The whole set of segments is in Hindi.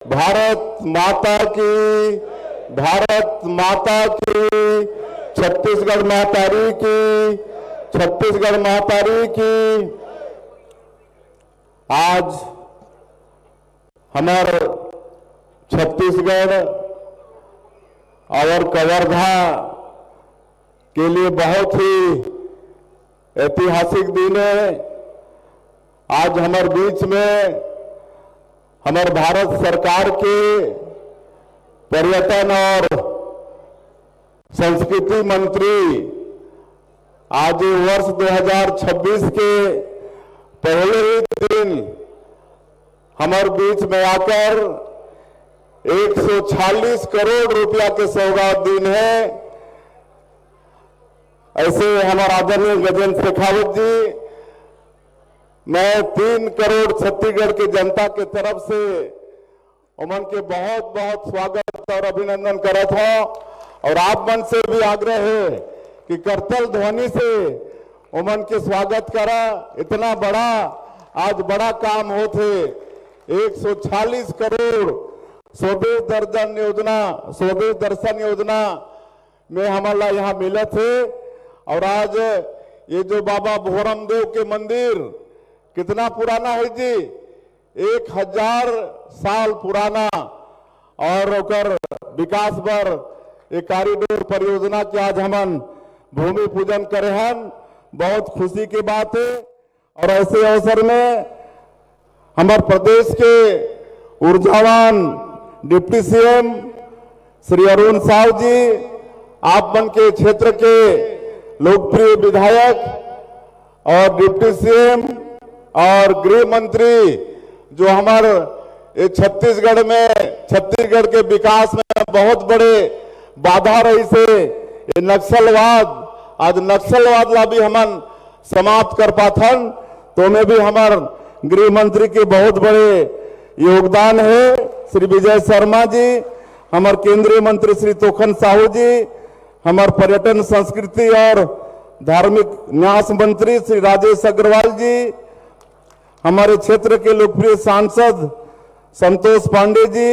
भारत माता की, भारत माता की, छत्तीसगढ़ महातारी की, छत्तीसगढ़ महातारी की। आज हमारे छत्तीसगढ़ और कवर्धा के लिए बहुत ही ऐतिहासिक दिन है। आज हमारे बीच में हमारे भारत सरकार के पर्यटन और संस्कृति मंत्री आज वर्ष 2026 के पहले ही दिन हमारे बीच में आकर 140 करोड़ रुपया के सौगात दिन है। ऐसे हमारे आदरणीय गजेंद्र शेखावत जी, मैं 3 करोड़ छत्तीसगढ़ की जनता के तरफ से उमन के बहुत बहुत स्वागत और अभिनंदन करत हो। और आप मन से भी आग्रह है कि करतल ध्वनि से उमन के स्वागत करा। इतना बड़ा आज बड़ा काम होते 140 करोड़ स्वदेश दर्शन योजना में हमारा यहाँ मिले थे। और आज ये जो बाबा भोरम देव के मंदिर कितना पुराना है जी, 1000 साल पुराना, और ओकर विकास पर एक कॉरिडोर परियोजना के आज हम भूमि पूजन करे हैं। बहुत खुशी की बात है। और ऐसे अवसर में हमारे प्रदेश के ऊर्जावान डिप्टी सीएम श्री अरुण साहू जी, आप मन के क्षेत्र के लोकप्रिय विधायक और डिप्टी सीएम और गृह मंत्री जो हमारे छत्तीसगढ़ के विकास में बहुत बड़े बाधा रही से ये नक्सलवाद, आज नक्सलवाद ला भी हमन समाप्त कर पाथन, तो में भी हमारे गृह मंत्री के बहुत बड़े योगदान है। श्री विजय शर्मा जी, हमारे केंद्रीय मंत्री श्री तोखन साहू जी, हमारे पर्यटन संस्कृति और धार्मिक न्यास मंत्री श्री राजेश अग्रवाल जी, हमारे क्षेत्र के लोकप्रिय सांसद संतोष पांडे जी,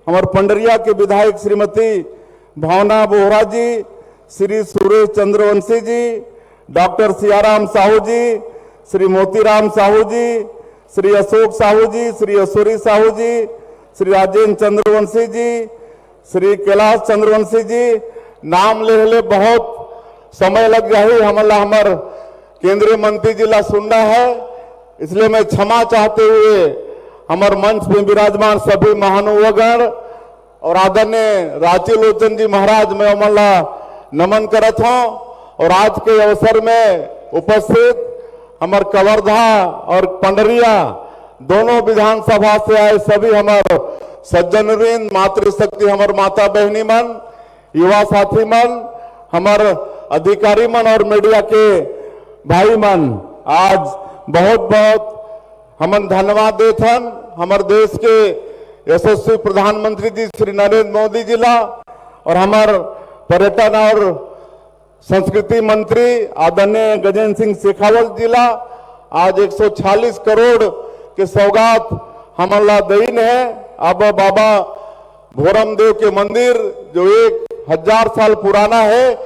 हमारे पंडरिया के विधायक श्रीमती भावना बोहरा जी, श्री सुरेश चंद्रवंशी जी, डॉक्टर सियाराम साहू जी, श्री मोतीराम साहू जी, श्री अशोक साहू जी, श्री असुरी साहू जी, श्री राजेंद्र चंद्रवंशी जी, श्री कैलाश चंद्रवंशी जी। नाम ले बहुत समय लग जाए, हमारे केंद्रीय मंत्री जी ला सुनना है, इसलिए मैं क्षमा चाहते हुए हमारे मंच में विराजमान सभी महानुभावगण और आदरणीय रांची लोचन जी महाराज, मैं अमला नमन करत हूं। और आज के अवसर में उपस्थित हमारे कवर्धा और पंडरिया दोनों विधानसभा से आए सभी हमारे सज्जनवृंद, मातृशक्ति, हमारे माता बहनी मन, युवा साथी मन, हमारे अधिकारी मन और मीडिया के भाई मन, आज बहुत बहुत हम धन्यवाद देते हैं हमारे देश के यशस्वी प्रधानमंत्री जी श्री नरेंद्र मोदी जी ला, और हमारे पर्यटन और संस्कृति मंत्री आदरणीय गजेंद्र सिंह शेखावत जी ला। आज 140 करोड़ के सौगात हमारा दईन है। अब बाबा भोरम देव के मंदिर जो 1000 साल पुराना है,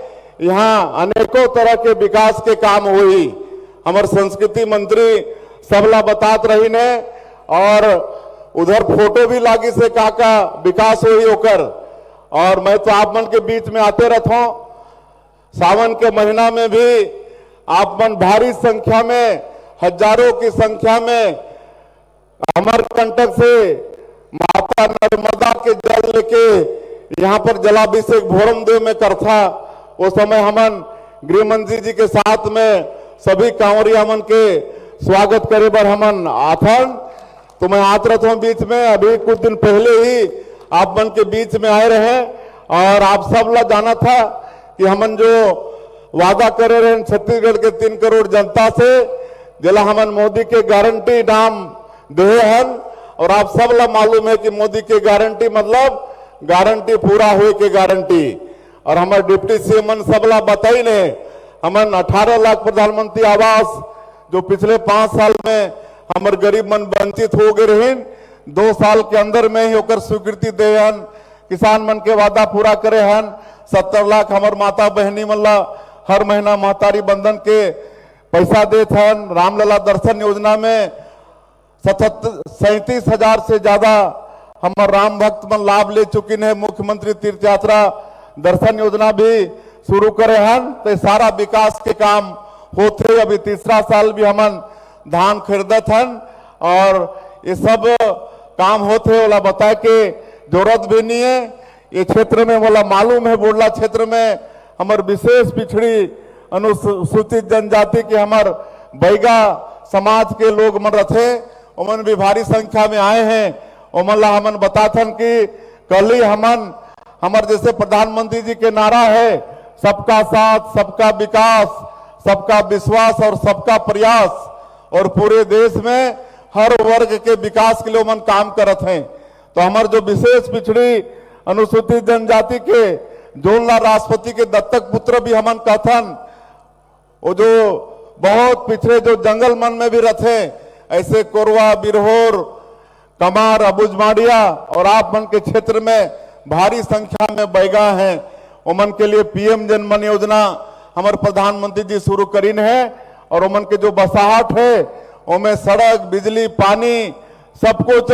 यहाँ अनेकों तरह के विकास के काम हुई। हमारे संस्कृति मंत्री सबला बतात रही ने, और उधर फोटो भी लागी से का विकास हुई होकर। और मैं तो आप मन के बीच में आते रहता हूं। सावन के महीना में भी आप मन भारी संख्या में, हजारों की संख्या में हमारे कंटक से माता नर्मदा के जल लेके यहाँ पर जलाभिषेक भोरम देव में करथा। वो समय हमन गृह मंत्री जी के साथ में सभी कांवरिया मन के स्वागत करे बर हमन आथन। तो मैं आत रहता हूँ बीच में। अभी कुछ दिन पहले ही आप मन के बीच में आए रहे, और आप सब लोग जाना था कि हमन जो वादा करे रहे छत्तीसगढ़ के 3 करोड़ जनता से, जिला हमन मोदी के गारंटी नाम दे हैं। और आप सब लोग मालूम है कि मोदी के गारंटी मतलब गारंटी पूरा हुए के गारंटी। और हमारे डिप्टी सीएम सबला बताई ने, हमन 18 लाख प्रधानमंत्री आवास जो पिछले 5 साल में हमारे गरीब मन वंचित हो गए रहे, 2 साल के अंदर में ही होकर स्वीकृति दे हन, किसान मन के वादा पूरा करे हन। 70 लाख हमार माता बहनी मन ला हर महीना महतारी बंधन के पैसा देत हन। रामलला दर्शन योजना में 37,000 से ज्यादा हमार राम भक्त मन लाभ ले चुकी है। मुख्यमंत्री तीर्थ यात्रा दर्शन योजना भी शुरू करे हन। तो सारा विकास के काम होते। अभी तीसरा साल भी हमन धान खरीदत हन और ये सब काम होते। वाला बताए के जरूरत भी नहीं है। ये क्षेत्र में वाला मालूम है, बोडला क्षेत्र में हमार विशेष पिछड़ी अनुसूचित जनजाति के हमार बैगा समाज के लोग मन रथे, उमन भी भारी संख्या में आए हैं। उमन ला हमन बताथन कि कल ही हमन हमार जैसे प्रधानमंत्री जी के नारा है, सबका साथ, सबका विकास, सबका विश्वास और सबका प्रयास, और पूरे देश में हर वर्ग के विकास के लिए मन काम करत हैं। तो हमारे जो विशेष पिछड़ी अनुसूचित जनजाति के जोनला राष्ट्रपति के दत्तक पुत्र भी हमन कहथन, वो जो बहुत पिछड़े जो जंगल मन में भी रहते, ऐसे कोरवा, बिरहोर, कमार, अबुझमाड़िया और आप मन के क्षेत्र में भारी संख्या में बैगा हैं। उमन के लिए पीएम जन मन योजना हमारे प्रधानमंत्री जी शुरू करीन है। और उमन के जो बसाहट है उनमें सड़क, बिजली, पानी सब कुछ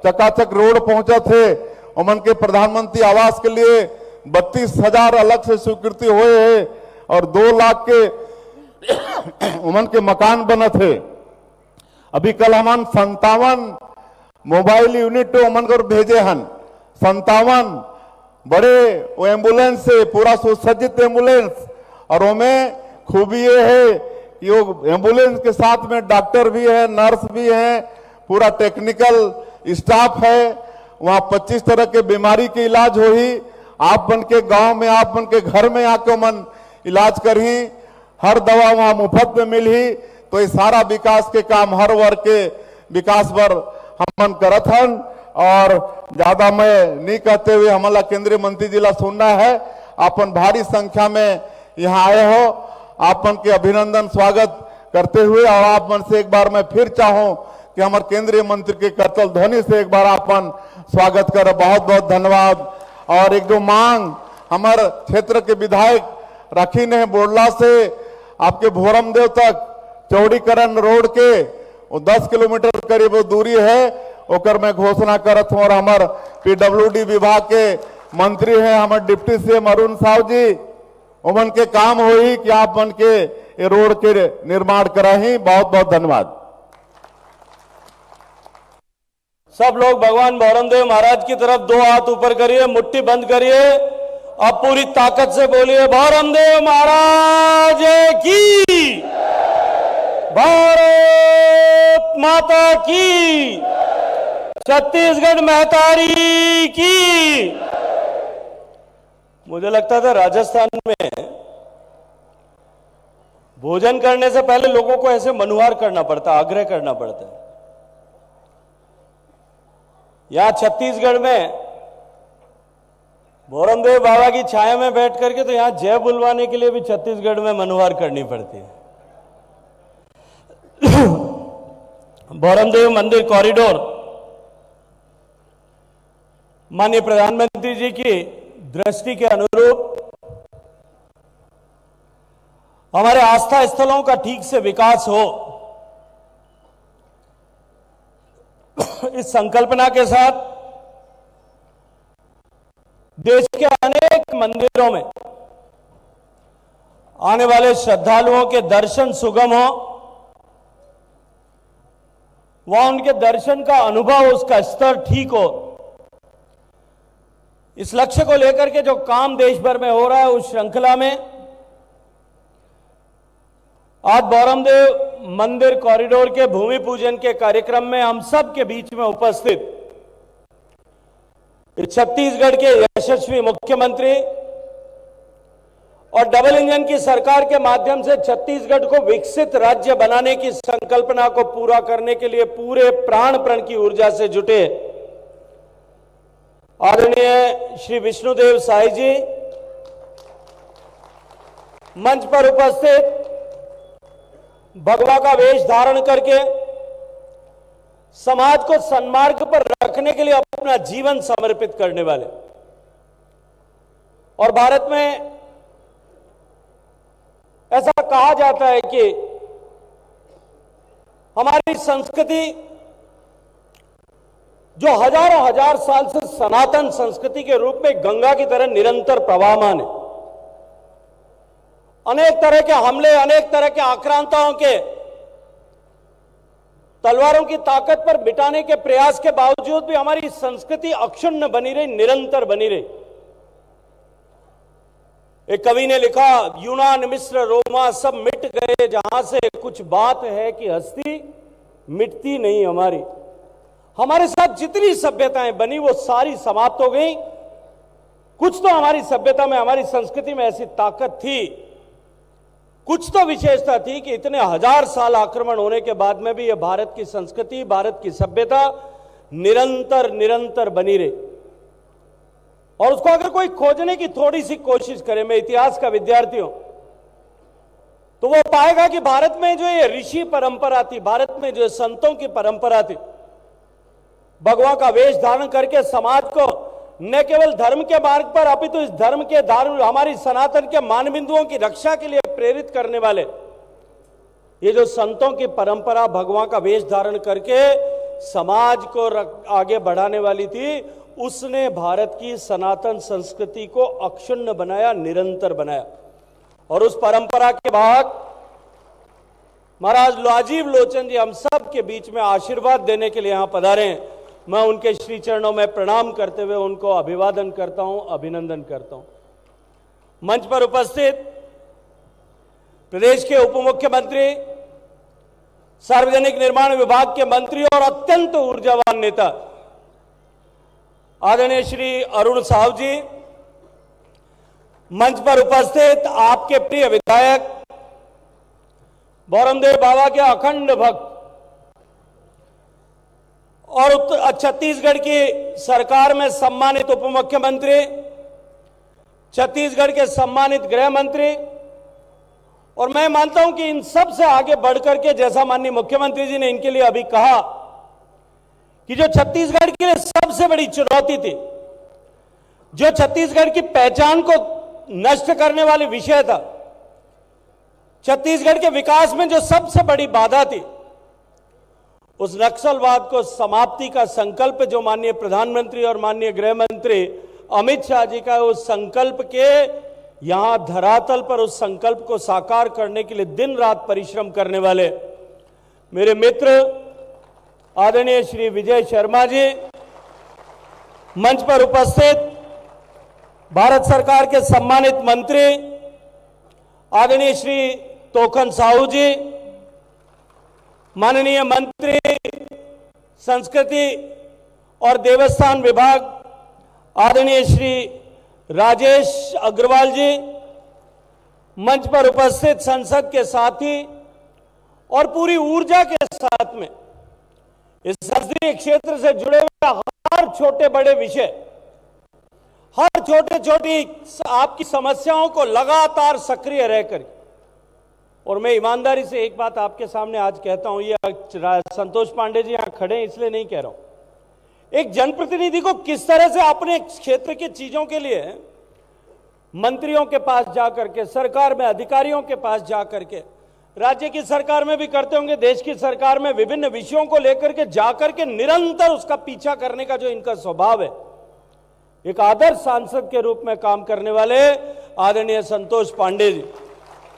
चकाचक रोड पहुंचा थे। उमन के प्रधानमंत्री आवास के लिए 32,000 अलग से स्वीकृति हुए है और 2 लाख के उमन के मकान बने थे। अभी कल हमन 57 मोबाइल यूनिट उमन को भेजे हन। 57 बड़े वो एम्बुलेंस से, पूरा सुसज्जित एम्बुलेंस, और उनमें खूबी ये है कि वो एम्बुलेंस के साथ में डॉक्टर भी है, नर्स भी है, पूरा टेक्निकल स्टाफ है। वहां 25 तरह के बीमारी के इलाज हो ही। आप बन के गांव में, आप बन के घर में आके मन इलाज करही, हर दवा वहां मुफ्त में मिल ही। तो ये सारा विकास के काम हर वर्ग के विकास पर हमन करत हन। और ज्यादा मैं नहीं कहते हुए हमारा केंद्रीय मंत्री जी ला सुनना है। आपन भारी संख्या में यहाँ आए हो, आपन के अभिनंदन स्वागत करते हुए, और आप मन से एक बार मैं फिर चाहूं कि हमारे केंद्रीय मंत्री के करतल ध्वनि से एक बार आपन स्वागत कर। बहुत बहुत धन्यवाद। और एक जो मांग हमारे क्षेत्र के विधायक रखी ने बोडला से आपके भोरमदेव तक चौड़ीकरण रोड के वो 10 किलोमीटर करीब वो दूरी है, ओकर मैं घोषणा करत हूं। और हमारे पीडब्ल्यूडी विभाग के मंत्री हैं हमारे डिप्टी सीएम अरुण साव जी, उमन के काम हो ही कि आप मन के ये रोड के निर्माण करा ही। बहुत बहुत धन्यवाद। सब लोग भगवान भौरमदेव महाराज की तरफ 2 हाथ ऊपर करिए, मुट्ठी बंद करिए, अब पूरी ताकत से बोलिए भौरमदेव महाराज की, भारत माता की, छत्तीसगढ़ महतारी की। मुझे लगता था राजस्थान में भोजन करने से पहले लोगों को ऐसे मनुहार करना पड़ता, आग्रह करना पड़ता है। यहां छत्तीसगढ़ में भौरमदेव बाबा की छाया में बैठ करके तो यहां जय बुलवाने के लिए भी छत्तीसगढ़ में मनुहार करनी पड़ती है। भौरमदेव मंदिर कॉरिडोर माननीय प्रधानमंत्री जी की दृष्टि के अनुरूप हमारे आस्था स्थलों का ठीक से विकास हो, इस संकल्पना के साथ देश के अनेक मंदिरों में आने वाले श्रद्धालुओं के दर्शन सुगम हो, वहां उनके दर्शन का अनुभव, उसका स्तर ठीक हो, इस लक्ष्य को लेकर के जो काम देश भर में हो रहा है, उस श्रृंखला में आज भौरमदेव मंदिर कॉरिडोर के भूमि पूजन के कार्यक्रम में हम सब के बीच में उपस्थित छत्तीसगढ़ के यशस्वी मुख्यमंत्री और डबल इंजन की सरकार के माध्यम से छत्तीसगढ़ को विकसित राज्य बनाने की संकल्पना को पूरा करने के लिए पूरे प्राणपण की ऊर्जा से जुटे आदरणीय श्री विष्णुदेव साई जी, मंच पर उपस्थित भगवा का वेश धारण करके समाज को सन्मार्ग पर रखने के लिए अपना जीवन समर्पित करने वाले। और भारत में ऐसा कहा जाता है कि हमारी संस्कृति जो हजारों हजार साल से सनातन संस्कृति के रूप में गंगा की तरह निरंतर प्रवाहमान है। अनेक तरह के हमले, अनेक तरह के आक्रांताओं के तलवारों की ताकत पर मिटाने के प्रयास के बावजूद भी हमारी संस्कृति अक्षुण्ण बनी रही, निरंतर बनी रही। एक कवि ने लिखा, यूनान मिस्र रोमा सब मिट गए, जहां से कुछ बात है कि हस्ती मिटती नहीं हमारी। हमारे साथ जितनी सभ्यताएं बनी वो सारी समाप्त हो गई। कुछ तो हमारी सभ्यता में, हमारी संस्कृति में ऐसी ताकत थी, कुछ तो विशेषता थी कि इतने हजार साल आक्रमण होने के बाद में भी यह भारत की संस्कृति, भारत की सभ्यता निरंतर निरंतर बनी रही। और उसको अगर कोई खोजने की थोड़ी सी कोशिश करे, मैं इतिहास का विद्यार्थी हूं, तो वो पाएगा कि भारत में जो ये ऋषि परंपरा थी, भारत में जो संतों की परंपरा थी, भगवान का वेश धारण करके समाज को न केवल धर्म के मार्ग पर अपितु इस धर्म के हमारी सनातन के मानबिंदुओं की रक्षा के लिए प्रेरित करने वाले ये जो संतों की परंपरा भगवान का वेश धारण करके समाज को आगे बढ़ाने वाली थी, उसने भारत की सनातन संस्कृति को अक्षुण्ण बनाया, निरंतर बनाया। और उस परंपरा के बाद महाराज राजीव लोचन जी हम सब के बीच में आशीर्वाद देने के लिए यहां पधारे हैं। मैं उनके श्री चरणों में प्रणाम करते हुए उनको अभिवादन करता हूं, अभिनंदन करता हूं। मंच पर उपस्थित प्रदेश के उप मुख्यमंत्री, सार्वजनिक निर्माण विभाग के मंत्री और अत्यंत ऊर्जावान नेता आदरणीय श्री अरुण साहू जी, मंच पर उपस्थित आपके प्रिय विधायक, बौरमदेव बाबा के अखंड भक्त और छत्तीसगढ़ की सरकार में सम्मानित उप मुख्यमंत्री, छत्तीसगढ़ के सम्मानित गृह मंत्री, और मैं मानता हूं कि इन सब से आगे बढ़कर के, जैसा माननीय मुख्यमंत्री जी ने इनके लिए अभी कहा कि जो छत्तीसगढ़ के लिए सबसे बड़ी चुनौती थी, जो छत्तीसगढ़ की पहचान को नष्ट करने वाले विषय था, छत्तीसगढ़ के विकास में जो सबसे बड़ी बाधा थी, उस नक्सलवाद को समाप्ति का संकल्प जो माननीय प्रधानमंत्री और माननीय गृह मंत्री अमित शाह जी का, उस संकल्प के यहां धरातल पर उस संकल्प को साकार करने के लिए दिन रात परिश्रम करने वाले मेरे मित्र आदरणीय श्री विजय शर्मा जी, मंच पर उपस्थित भारत सरकार के सम्मानित मंत्री आदरणीय श्री तोखन साहू जी, माननीय मंत्री संस्कृति और देवस्थान विभाग आदरणीय श्री राजेश अग्रवाल जी, मंच पर उपस्थित संसद के साथी और पूरी ऊर्जा के साथ में इस संसदीय क्षेत्र से जुड़े हुए हर छोटे बड़े विषय, हर छोटे छोटी आपकी समस्याओं को लगातार सक्रिय रहकर, और मैं ईमानदारी से एक बात आपके सामने आज कहता हूं, ये संतोष पांडे जी यहां खड़े हैं इसलिए नहीं कह रहा हूं, एक जनप्रतिनिधि को किस तरह से अपने क्षेत्र की चीजों के लिए मंत्रियों के पास जाकर के, सरकार में अधिकारियों के पास जाकर के, राज्य की सरकार में भी करते होंगे, देश की सरकार में विभिन्न विषयों को लेकर के जाकर के निरंतर उसका पीछा करने का जो इनका स्वभाव है, एक आदर्श सांसद के रूप में काम करने वाले आदरणीय संतोष पांडे जी,